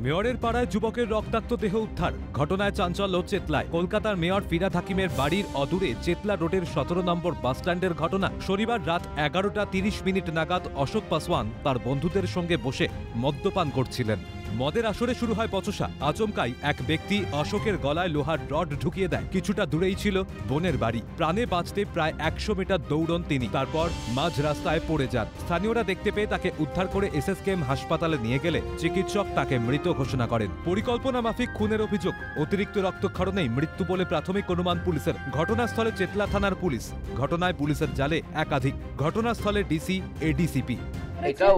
মেয়রের পাড়ায় যুবকের রক্তাক্ত দেহ উদ্ধার। ঘটনায় চাঞ্চল্য চেতলায়। কলকাতার মেয়র ফিরহাদ হাকিমের বাড়ির অদূরে চেতলা রোডের 17 নম্বর বাসস্ট্যান্ডের ঘটনা। শনিবার রাত 11:30 নাগাদ অশোক পাসওয়ান তার বন্ধুদের সঙ্গে বসে মদ্যপান করছিলেন। মদের আসরে শুরু হয় বচসা। আচমকাই এক ব্যক্তি অশোকের গলায় লোহার রড ঢুকিয়ে দেয়। কিছুটা দূরেই ছিল বোনের বাড়ি। প্রাণে বাঁচতে প্রায় 100 মিটার দৌড়ন তিনি। তারপর মাঝ রাস্তায় পড়ে যান। স্থানীয়রা দেখতে পেয়ে তাকে উদ্ধার করে এসএসকেএম হাসপাতালে নিয়ে গেলে চিকিৎসক তাকে মৃত ঘোষণা করেন। পরিকল্পনা মাফিক খুনের অভিযোগ। অতিরিক্ত রক্তক্ষরণেই মৃত্যু বলে প্রাথমিক অনুমান পুলিশের। ঘটনাস্থলে চেতলা থানার পুলিশ। ঘটনায় পুলিশের জালে একাধিক। ঘটনাস্থলে ডিসি, এডিসিপি। এটা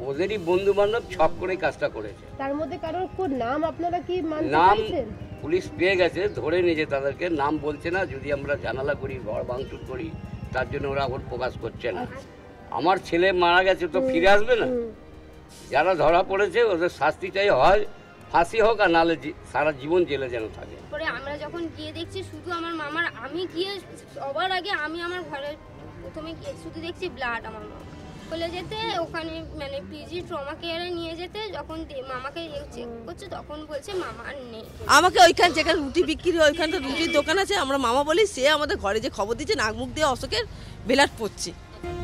ওদেরই বন্ধু বান্ধব ছক করে কাজটা করেছে। তার মধ্যে কারোর কোন নাম আপনারা কি মানতে নাম পারছেন? পুলিশ পেয়ে গেছে, ধরে নিয়েছে তাদেরকে। নাম বলছে না, যদি আমরা জানালা করি, ঘর ভাঙচুর করি, তার জন্য ওরা ওর প্রকাশ করছে না। আমার ছেলে মারা গেছে তো ফিরে আসবে না? যারা ধরা পড়েছে ওদের শাস্তি চাই, হয় ফাঁসি হোক আর নাহলে সারা জীবন জেলে যেন থাকে। পরে আমরা যখন গিয়ে দেখছি শুধু আমার মামার, আমি গিয়ে সবার আগে আমি আমার ঘরে প্রথমে গিয়ে শুধু দেখছি ব্লাড। আমার মামা বলে যেতে ওখানে মানে পিজি ট্রমা কেয়ারে নিয়ে যেতে, যখন মামাকে চেক করছে তখন বলছে মামা আর নেই। আমাকে ওইখানে যেখানে রুটি বিক্রি হয় ওইখানটা রুটির দোকান আছে, আমরা মামা বলি, সে আমাদের ঘরে যে খবর দিচ্ছে নাক মুখ দিয়ে অশোকের ব্লাড পড়ছে।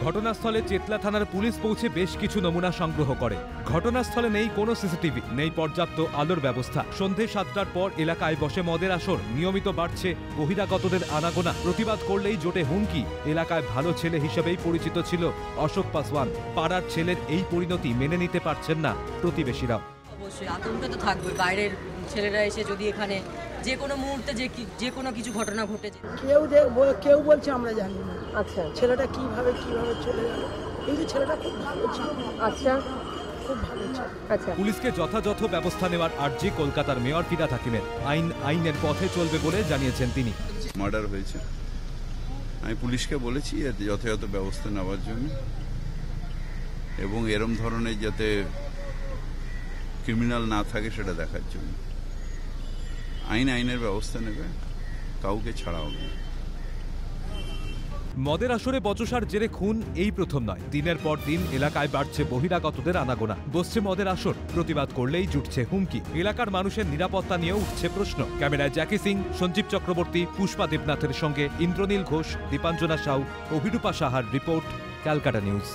ঘটনাস্থলে চেতলা থানার পুলিশ পৌঁছে বেশ কিছু নমুনা সংগ্রহ করে। ঘটনাস্থলে নেই কোনো সিসিটিভি, নেই পর্যাপ্ত আলোর ব্যবস্থা। সন্ধে 7টার পর এলাকায় বসে মদের আসর। নিয়মিত বাড়ছে বহিরাগতদের আনাগোনা। প্রতিবাদ করলেই জোটে হুমকি। এলাকায় ভালো ছেলে হিসেবেই পরিচিত ছিল অশোক পাসওয়ান। পাড়ার ছেলের এই পরিণতি মেনে নিতে পারছেন না প্রতিবেশীরাও। অবশ্যই আতঙ্ক তো থাকবে, বাইরের ছেলেরা এসে যদি এখানে যে কোনো মুহূর্তে যে কোনো কিছু ঘটনা ঘটেছে। কেউ বলছে আমরা জানি না। আচ্ছা, ছেলেটা কিভাবে চলে গেল। কিন্তু ছেলেটা খুব ভালো ছিল। আচ্ছা, খুব ভালো ছিল। আচ্ছা। পুলিশকে যথাযথ ব্যবস্থা নেওয়ার আর্জি কলকাতার মেয়র ফিরহাদ হাকিমের। আইনের পথে চলবে বলে জানিয়েছেন তিনি। মার্ডার হয়েছে, আমি পুলিশকে বলেছি এর যথাযথ ব্যবস্থা নেওয়ার জন্য, এবং এরম ধরনের যাতে ক্রিমিনাল না থাকে সেটা দেখার জন্য। আইনের ব্যবস্থা নেবে, কাউকে ছাড়া হবে না। মদের আসরে বচসার জেরে খুন এই প্রথম নয়। দিনের পর দিন এলাকায় বাড়ছে বহিরাগতদের আনাগোনা। বসছে মদের আসর। প্রতিবাদ করলেই জুটছে হুমকি। এলাকার মানুষের নিরাপত্তা নিয়েও উঠছে প্রশ্ন। ক্যামেরায় জ্যাকি সিং, সঞ্জীব চক্রবর্তী, পুষ্পা দেবনাথের সঙ্গে ইন্দ্রনীল ঘোষ, দীপাঞ্জনা সাউ, অভিরূপা সাহার রিপোর্ট, ক্যালকাটা নিউজ।